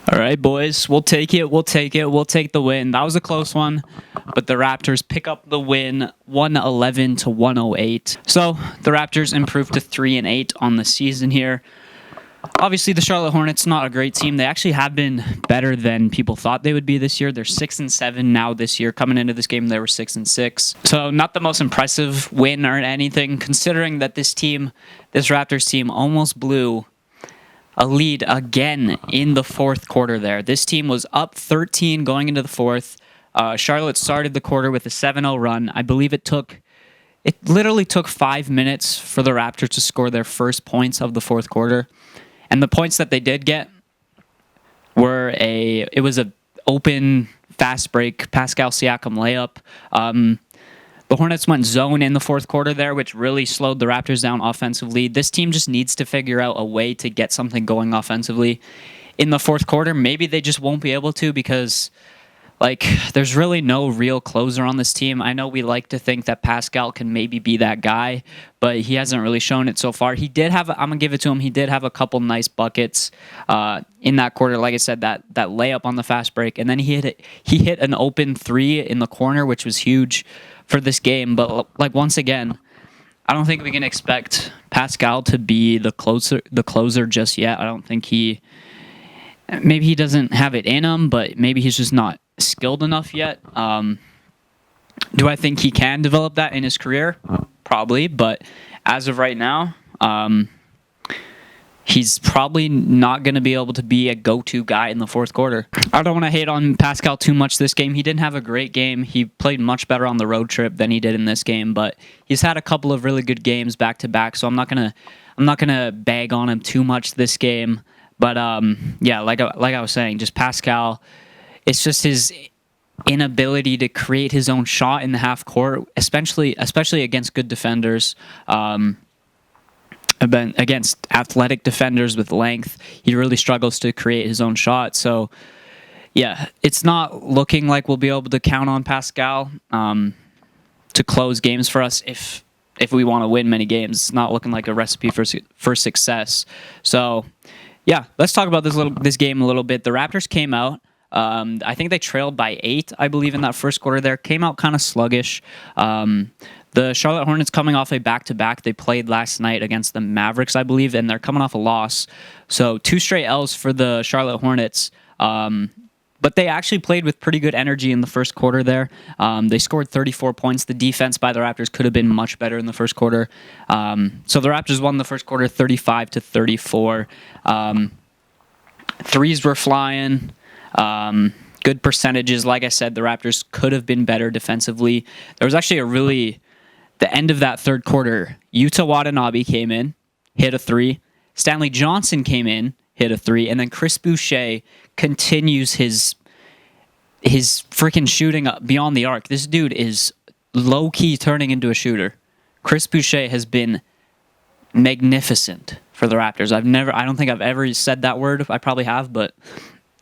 All right, boys, we'll take it. We'll take it. We'll take the win. That was a close one, but the Raptors pick up the win, 111 to 108. So the Raptors improved to 3-8 on the season here. Obviously, the Charlotte Hornets not a great team. They actually have been better than people thought they would be this year. They're 6-7 now this year. Coming into this game, they were 6-6. So not the most impressive win or anything, considering that this Raptors team, almost blew a lead again in the fourth quarter there. This team was up 13 going into the fourth. Charlotte started the quarter with a 7-0 run. I believe it literally took 5 minutes for the Raptors to score their first points of the fourth quarter. And the points that they did get it was an open fast break Pascal Siakam layup. The Hornets went zone in the fourth quarter there, which really slowed the Raptors down offensively. This team just needs to figure out a way to get something going offensively in the fourth quarter. Maybe they just won't be able to because, there's really no real closer on this team. I know we like to think that Pascal can maybe be that guy, but he hasn't really shown it so far. I'm going to give it to him, he did have a couple nice buckets in that quarter. Like I said, that layup on the fast break, and then he hit an open three in the corner, which was huge for this game. But once again, I don't think we can expect Pascal to be the closer just yet. I don't think maybe he doesn't have it in him, but maybe he's just not skilled enough yet. Do I think he can develop that in his career? Probably, but as of right now, he's probably not going to be able to be a go-to guy in the fourth quarter. I don't want to hate on Pascal too much this game. He didn't have a great game. He played much better on the road trip than he did in this game, but he's had a couple of really good games back to back, so I'm not gonna bag on him too much this game. But yeah, like I was saying, just Pascal, it's just his inability to create his own shot in the half court, especially against good defenders. Against athletic defenders with length, he really struggles to create his own shot. So, yeah, it's not looking like we'll be able to count on Pascal to close games for us if we want to win many games. It's not looking like a recipe for success. So, yeah, let's talk about this game a little bit. The Raptors came out. I think they trailed by 8, I believe, in that first quarter there. Came out kind of sluggish. The Charlotte Hornets coming off a back-to-back. They played last night against the Mavericks, I believe, and they're coming off a loss. So 2 straight L's for the Charlotte Hornets. But they actually played with pretty good energy in the first quarter there. They scored 34 points. The defense by the Raptors could have been much better in the first quarter. So the Raptors won the first quarter 35-34. Threes were flying. Good percentages. Like I said, the Raptors could have been better defensively. There was actually the end of that third quarter, Yuta Watanabe came in, hit a 3. Stanley Johnson came in, hit a 3, and then Chris Boucher continues his freaking shooting beyond the arc. This dude is low-key turning into a shooter. Chris Boucher has been magnificent for the Raptors. I don't think I've ever said that word. I probably have, but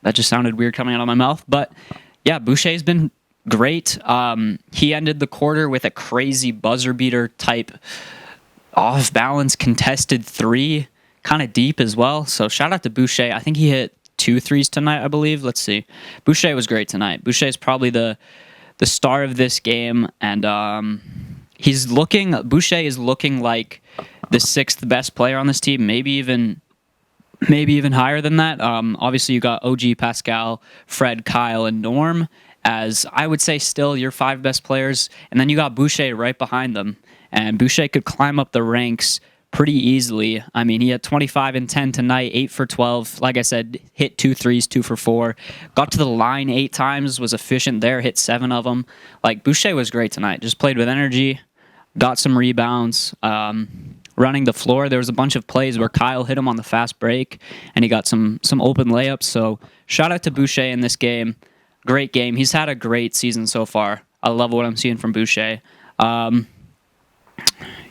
that just sounded weird coming out of my mouth. But yeah, Boucher's been great. He ended the quarter with a crazy buzzer beater type off-balance contested 3, kind of deep as well. So shout out to Boucher. I think he hit 2 threes tonight, I believe. Let's see. Boucher was great tonight. Boucher is probably the star of this game, and Boucher is looking like the 6th best player on this team, maybe even higher than that. Obviously, you got OG, Pascal, Fred, Kyle, and Norm as, I would say, still your 5 best players. And then you got Boucher right behind them. And Boucher could climb up the ranks pretty easily. I mean, he had 25 and 10 tonight, 8 for 12. Like I said, hit 2 threes, 2 for 4. Got to the line 8 times, was efficient there, hit 7 of them. Boucher was great tonight. Just played with energy, got some rebounds. Running the floor, there was a bunch of plays where Kyle hit him on the fast break, and he got some open layups. So shout out to Boucher in this game. Great game. He's had a great season so far. I love what I'm seeing from Boucher.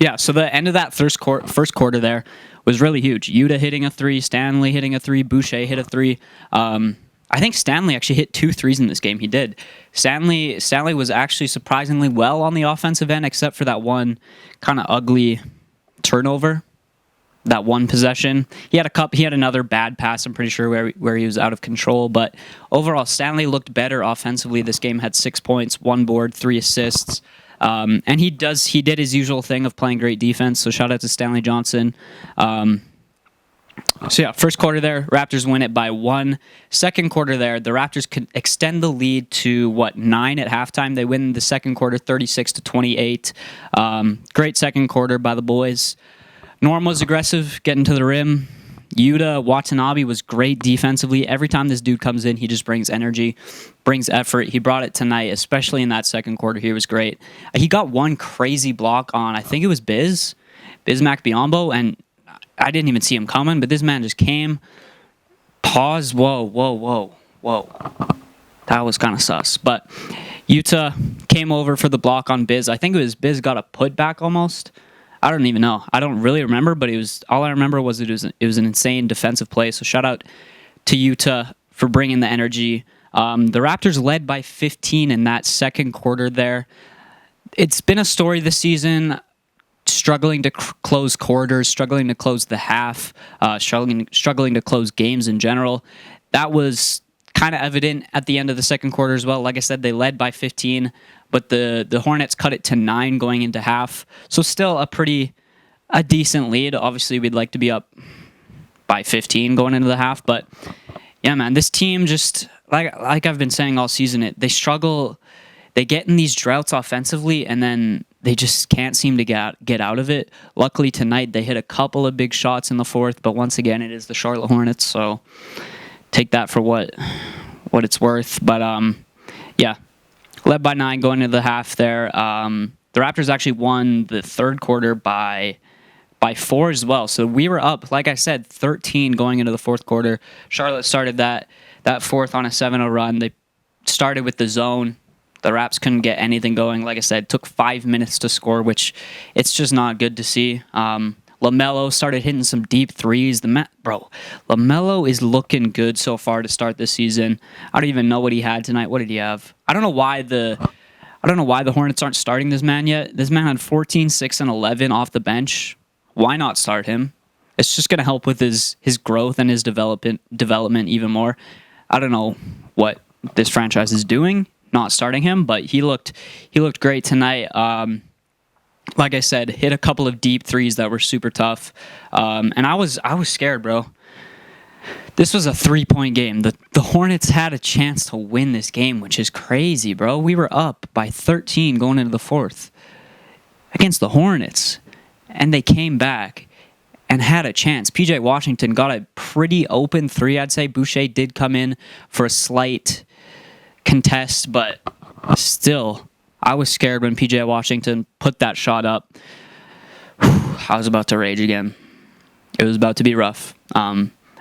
Yeah, so the end of that first quarter there was really huge. Yuta hitting a 3, Stanley hitting a 3, Boucher hit a 3. I think Stanley actually hit 2 threes in this game. He did. Stanley was actually surprisingly well on the offensive end, except for that one kind of ugly turnover. that one possession. He had another bad pass, I'm pretty sure, where he was out of control. But overall, Stanley looked better offensively. This game had 6 points, 1 board, 3 assists. And he did his usual thing of playing great defense. So shout out to Stanley Johnson. So yeah, first quarter there, Raptors win it by 1. Second quarter there, the Raptors could extend the lead to 9 at halftime. They win the second quarter 36-28. Great second quarter by the boys. Norm was aggressive, getting to the rim. Yuta Watanabe was great defensively. Every time this dude comes in, he just brings energy, brings effort. He brought it tonight, especially in that second quarter. He was great. He got one crazy block on, I think it was Bismack Biyombo, and I didn't even see him coming, but this man just came. Pause. Whoa. That was kind of sus. But Yuta came over for the block on Biz. I think it was Biz got a putback almost. I don't even know. I don't really remember, but all I remember was it was an insane defensive play. So shout out to Yuta for bringing the energy. The Raptors led by 15 in that second quarter there. It's been a story this season. Struggling to close quarters, struggling to close the half, struggling to close games in general. That was kind of evident at the end of the second quarter as well. Like I said, they led by 15, but the Hornets cut it to 9 going into half. So still a decent lead. Obviously, we'd like to be up by 15 going into the half, but yeah, man, this team just like I've been saying all season, they struggle. They get in these droughts offensively, and then they just can't seem to get out of it. Luckily tonight, they hit a couple of big shots in the fourth, but once again, it is the Charlotte Hornets, so take that for what it's worth. But yeah, led by 9 going into the half there. The Raptors actually won the third quarter by 4 as well. So we were up, like I said, 13 going into the fourth quarter. Charlotte started that fourth on a 7-0 run. They started with the zone. The Raps couldn't get anything going. Like I said, it took 5 minutes to score, which it's just not good to see. LaMelo started hitting some deep threes. LaMelo is looking good so far to start this season. I don't even know what he had tonight. What did he have? I don't know why the Hornets aren't starting this man yet. This man had 14, 6, and 11 off the bench. Why not start him? It's just going to help with his growth and his development even more. I don't know what this franchise is doing, not starting him, but he looked great tonight. Like I said, hit a couple of deep threes that were super tough, and I was scared, bro. This was a 3-point game. The Hornets had a chance to win this game, which is crazy, bro. We were up by 13 going into the fourth against the Hornets, and they came back and had a chance. PJ Washington got a pretty open 3, I'd say. Boucher did come in for a slight contest, but still, I was scared when PJ Washington put that shot up. I was about to rage again. It was about to be rough.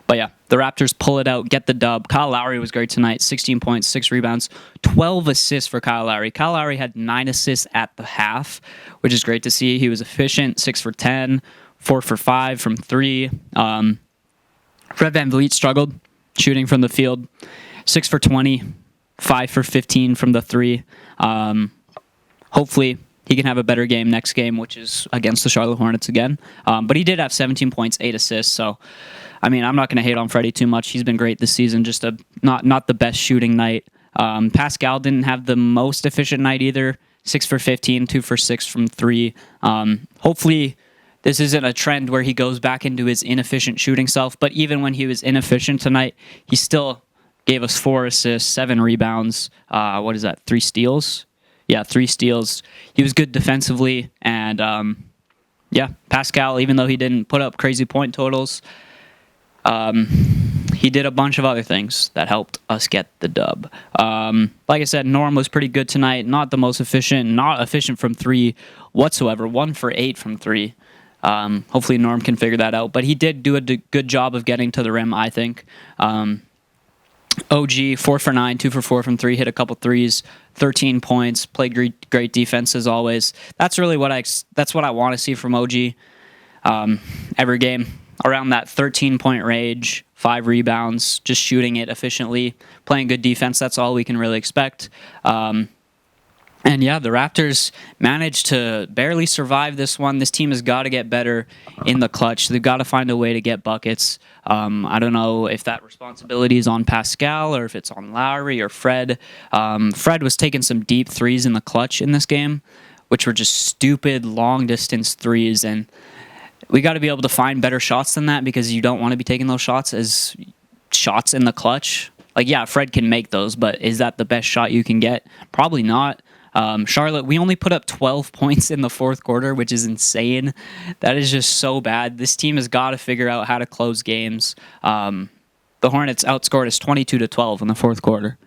But yeah, the Raptors pull it out, get the dub. Kyle Lowry was great tonight. 16 points, 6 rebounds, 12 assists for Kyle Lowry. Kyle Lowry had 9 assists at the half, which is great to see. He was efficient, 6 for 10, 4 for 5 from 3. Fred VanVleet struggled shooting from the field, 6 for 20. 5 for 15 from the 3. Hopefully, he can have a better game next game, which is against the Charlotte Hornets again. But he did have 17 points, 8 assists. So, I mean, I'm not going to hate on Freddie too much. He's been great this season. Just not the best shooting night. Pascal didn't have the most efficient night either. 6 for 15, 2 for 6 from 3. Hopefully, this isn't a trend where he goes back into his inefficient shooting self. But even when he was inefficient tonight, he still gave us 4 assists, 7 rebounds. 3 steals? Yeah, 3 steals. He was good defensively. And, Pascal, even though he didn't put up crazy point totals, he did a bunch of other things that helped us get the dub. Like I said, Norm was pretty good tonight. Not the most efficient. Not efficient from 3 whatsoever. 1 for 8 from 3. Hopefully Norm can figure that out. But he did do a good job of getting to the rim, I think. OG, 4 for 9, 2 for 4 from 3, hit a couple threes, 13 points, played great defense as always. That's really what I want to see from OG every game. Around that 13-point range, 5 rebounds, just shooting it efficiently, playing good defense. That's all we can really expect. And yeah, the Raptors managed to barely survive this one. This team has got to get better in the clutch. They've got to find a way to get buckets. I don't know if that responsibility is on Pascal or if it's on Lowry or Fred. Fred was taking some deep threes in the clutch in this game, which were just stupid long distance threes. And we got to be able to find better shots than that, because you don't want to be taking those shots as shots in the clutch. Like, yeah, Fred can make those, but is that the best shot you can get? Probably not. Charlotte, we only put up 12 points in the fourth quarter, which is insane. That is just so bad. This team has got to figure out how to close games. The Hornets outscored us 22-12 in the fourth quarter.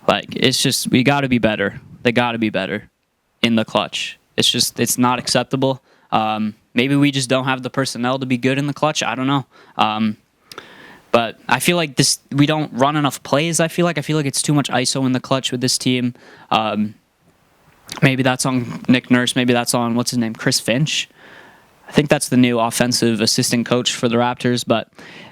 Like, it's just, we got to be better. They got to be better in the clutch. It's not acceptable. Maybe we just don't have the personnel to be good in the clutch. I don't know. But I feel like we don't run enough plays. I feel like it's too much ISO in the clutch with this team. Maybe that's on Nick Nurse. Maybe that's on, what's his name, Chris Finch. I think that's the new offensive assistant coach for the Raptors. But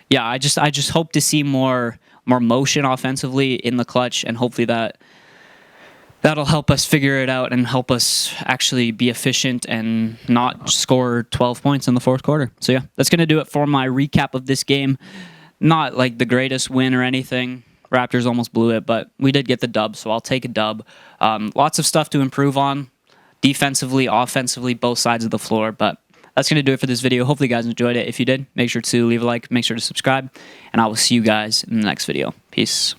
yeah, I just hope to see more motion offensively in the clutch, and hopefully that'll help us figure it out and help us actually be efficient and not score 12 points in the fourth quarter. So yeah, that's going to do it for my recap of this game. Not like the greatest win or anything. Raptors almost blew it, but we did get the dub, so I'll take a dub. Lots of stuff to improve on, defensively, offensively, both sides of the floor, but that's going to do it for this video. Hopefully you guys enjoyed it. If you did, make sure to leave a like, make sure to subscribe, and I will see you guys in the next video. Peace.